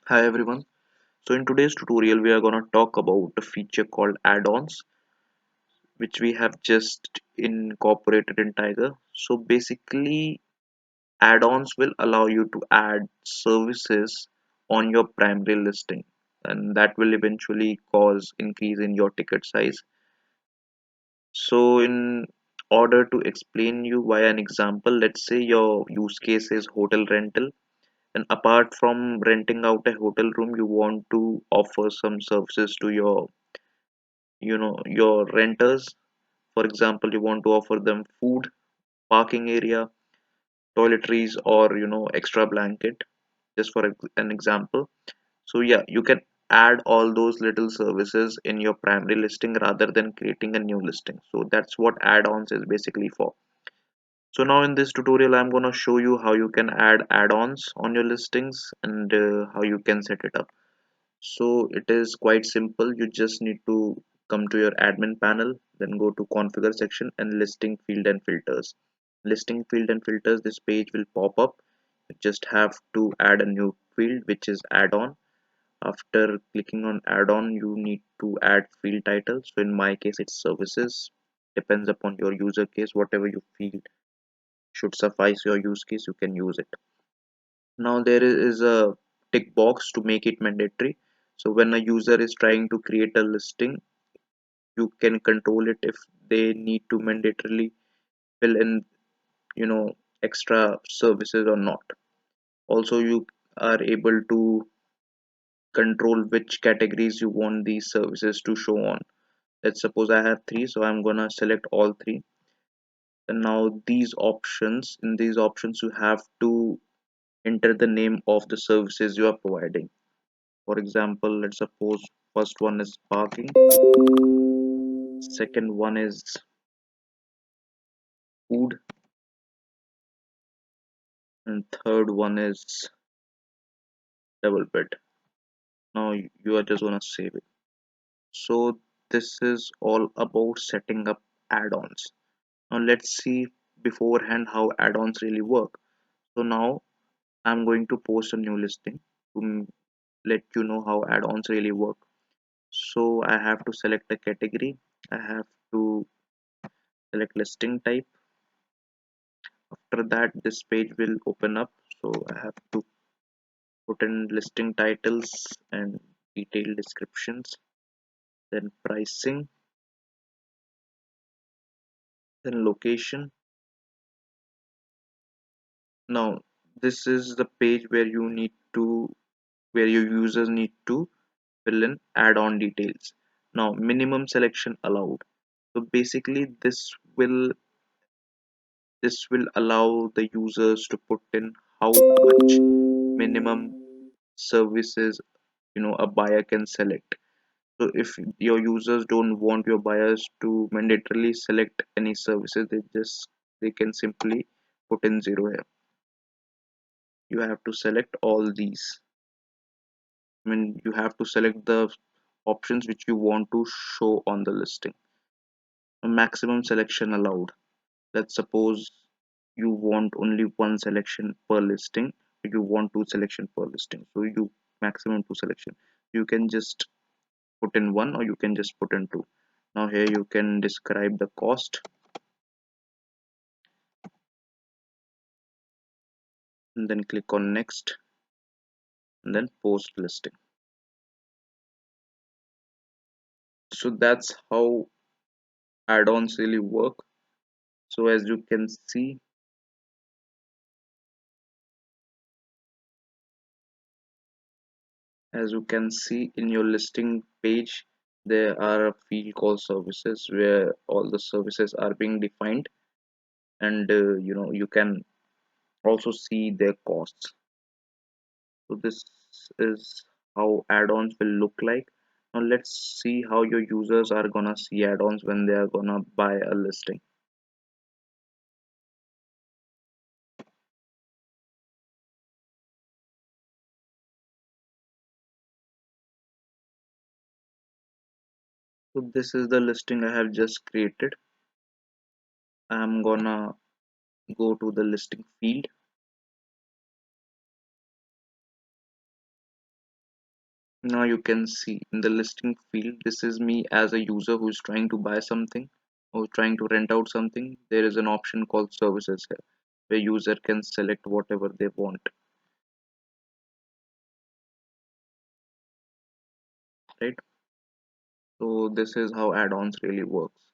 Hi everyone. So in today's tutorial we are going to talk about a feature called add-ons which we have just incorporated in Tiger. So basically add-ons will allow you to add services on your primary listing and that will eventually cause increase in your ticket size. So in order to explain you via an example, let's say your use case is hotel rental, and apart from renting out a hotel room you want to offer some services to your renters. For example, you want to offer them food, parking area, toiletries, or extra blanket, just for an example. So yeah, you can add all those little services in your primary listing rather than creating a new listing. So that's what add-ons is basically for. So now in this tutorial I'm going to show you how you can add add-ons on your listings and how you can set it up. So it is quite simple. You just need to come to your admin panel, then go to configure section and listing field and filters. Listing field and filters, this page will pop up. You just have to add a new field which is add-on. After clicking on add-on, you need to add field title. So in my case, it's services. Depends upon your user case, whatever you feel should suffice your use case, you can use it. Now there is a tick box to make it mandatory. So when a user is trying to create a listing, you can control it if they need to mandatorily fill in, you know, extra services or not. Also, you are able to control which categories you want these services to show on. Let's suppose I have three, so I'm gonna select all three. And now in these options, you have to enter the name of the services you are providing. For example, let's suppose first one is parking, second one is food, and third one is double bed. Now you are just gonna save it. So this is all about setting up add-ons. Now let's see beforehand how add-ons really work. So now I'm going to post a new listing to let you know how add-ons really work. So I have to select a category. I have to select listing type. After that, this page will open up. So I have to put in listing titles and detailed descriptions, then pricing, then location. Now this is the page where your users need to fill in add-on details. Now minimum selection allowed. So basically this will allow the users to put in how much minimum services a buyer can select. So if your users don't want your buyers to mandatorily select any services, they can simply put in zero here. You have to select all these. I mean, you have to select the options which you want to show on the listing. A maximum selection allowed. Let's suppose you want only one selection per listing, you want two selection per listing. So you maximum two selection. You can just put in one or you can just put in two. Now here you can describe the cost and then click on next and then post listing. So that's how add-ons really work. So as you can see in your listing page, there are a field called services where all the services are being defined, and you can also see their costs. So this is how add-ons will look like. Now let's see how your users are gonna see add-ons when they are gonna buy a listing. So this is the listing I have just created. I'm gonna go to the listing field. Now you can see in the listing field, this is me as a user who is trying to buy something or trying to rent out something. There is an option called services here where user can select whatever they want, right? So this is how add-ons really works.